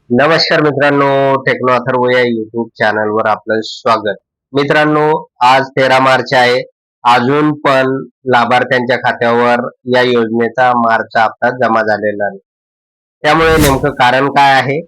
नमस्कार मित्रांनो, टेक्नो अथर्व या युट्यूब चॅनलवर आपलं स्वागत. मित्रांनो, आज 13 मार्च आहे. अजून पण लाभार्थ्यांच्या खात्यावर या योजनेचा मार्चचा हप्ता जमा झालेला नाही. त्यामुळे नेमकं कारण काय आहे,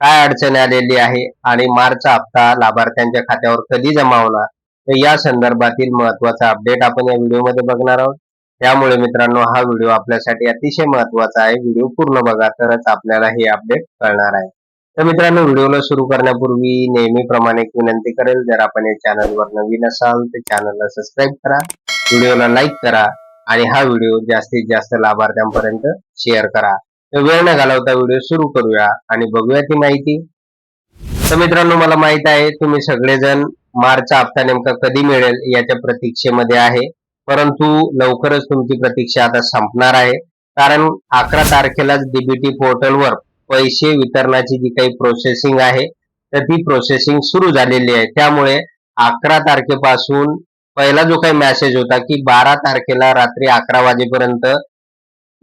काय अडचण आलेली आहे आणि मार्चचा हप्ता लाभार्थ्यांच्या खात्यावर कधी जमा होणार, तर या संदर्भातील महत्त्वाचा अपडेट आपण या व्हिडिओमध्ये बघणार आहोत. त्यामुळे मित्रांनो, हा व्हिडिओ आपल्यासाठी अतिशय महत्त्वाचा आहे. व्हिडिओ पूर्ण बघा, तरच आपल्याला हे अपडेट कळणार आहे. तर मित्रांनो, व्हिडिओला सुरू करण्यापूर्वी नेहमीप्रमाणे एक विनंती करेल, जर आपण या चॅनलवर नवीन असाल तर चॅनलला सबस्क्राईब करा, व्हिडिओला लाईक करा आणि हा व्हिडिओ जास्तीत जास्त लाभार्थ्यांपर्यंत शेअर करा. तर वेळ न घालवता व्हिडिओ सुरू करूया आणि बघूया ती माहिती. तर मित्रांनो, मला माहित आहे तुम्ही सगळेजण मार्चचा हप्ता नेमका कधी मिळेल याच्या प्रतीक्षेमध्ये आहे, परंतु लवकरच तुमची प्रतीक्षा आता संपणार आहे. कारण 11 तारखेलाच डीबीटी पोर्टलवर पैसे वितरणाची जी काही प्रोसेसिंग आहे तर ती प्रोसेसिंग सुरू झालेली आहे. त्यामुळे 11 तारखेपासून पहिला जो काही मेसेज होता की 12 तारखेला रात्री 11 वाजेपर्यंत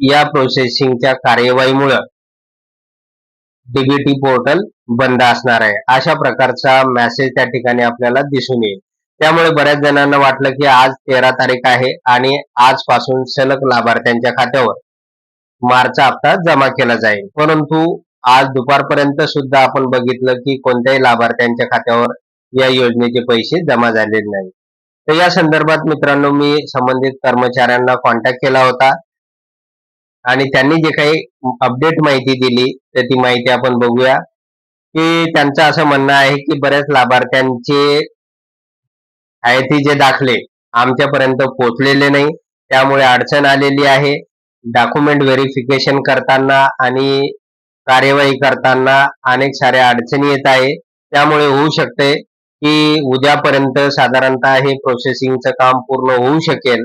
या प्रोसेसिंगच्या कार्यवाहीमुळे डीबीटी पोर्टल बंद असणार आहे, अशा प्रकारचा मेसेज त्या ठिकाणी आपल्याला दिसून येईल. त्यामुळे बऱ्याच जणांना वाटलं की आज 13 तारीख आहे आणि आजपासून सलग लाभार्थ्यांच्या खात्यावर मार्चचा हप्ता जमा केला जाईल, परंतु आज दुपारपर्यंत सुद्धा आपण बघितलं की कोणत्याही लाभार्थ्यांच्या खात्यावर या योजनेचे पैसे जमा झालेले नाही. तर या संदर्भात मित्रांनो, मी संबंधित कर्मचाऱ्यांना कॉन्टॅक्ट केला होता आणि त्यांनी जे काही अपडेट माहिती दिली तर ती माहिती आपण बघूया. की त्यांचं असं म्हणणं आहे की बऱ्याच लाभार्थ्यांचे आहे जे दाखले आमच्यापर्यंत पोहोचलेले नाही, त्यामुळे अडचण आलेली आहे. डॉक्युमेंट व्हेरिफिकेशन करताना आणि कार्यवाही करताना अनेक साऱ्या अडचणी येत आहे. त्यामुळे होऊ शकते की उद्यापर्यंत साधारणतः हे प्रोसेसिंगचं काम पूर्ण होऊ शकेल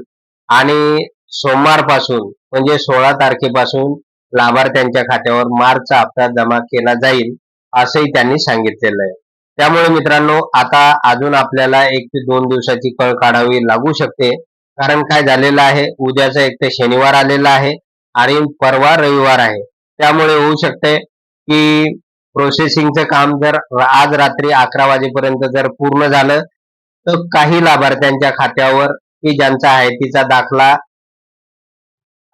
आणि सोमवारपासून म्हणजे 16 तारखेपासून लाभार्थ्यांच्या खात्यावर मार्चचा हप्ता जमा केला जाईल, असंही त्यांनी सांगितलेलं आहे. त्यामुळे मित्रांनो, आता अजून आपल्याला 1 ते 2 दिवसाची कळ काढावी लागू शकते. कारण काय झालेलं आहे, उद्याचा एक तर शनिवार आलेला आहे आणि परवा रविवार आहे. त्यामुळे होऊ शकते की प्रोसेसिंगचं काम जर आज रात्री 11 वाजेपर्यंत जर पूर्ण झालं तर काही लाभार्थ्यांच्या खात्यावर की ज्यांचा हयातीचा दाखला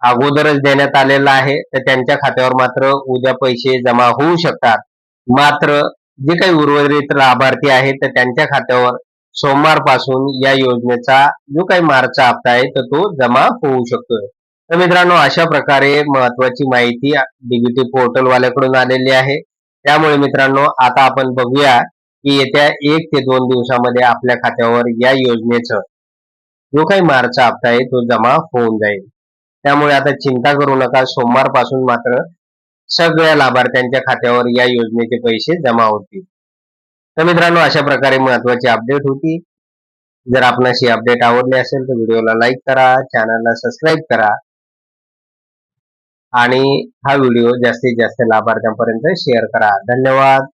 अगोदरच देण्यात आलेला आहे तर त्यांच्या खात्यावर मात्र उद्या पैसे जमा होऊ शकतात. मात्र जे काही उर्वरित लाभार्थी आहेत तर त्यांच्या खात्यावर सोमवारपासून या योजनेचा जो काही मार्चचा हप्ता आहे तर तो जमा होऊ शकतोय. तर मित्रांनो, अशा प्रकारे महत्वाची माहिती डीबीटी पोर्टल वाल्याकडून आलेली आहे. त्यामुळे मित्रांनो, आता आपण बघूया की येत्या 1 ते 2 दिवसामध्ये आपल्या खात्यावर या योजनेचं जो काही मार्चचा हप्ता आहे तो जमा होऊन जाईल. त्यामुळे आता चिंता करू नका, सोमवारपासून मात्र सगळ्या लाभार्थ्यांच्या खात्यावर या योजनेचे पैसे जमा होतील. तर मित्रांनो, अशा प्रकारे महत्वाची अपडेट होती. जर आपणास ही अपडेट आवडली असेल तर व्हिडिओला लाईक करा, चॅनलला सबस्क्राईब करा आणि हा व्हिडिओ जास्तीत जास्त लाभार्थ्यांपर्यंत शेअर करा. धन्यवाद.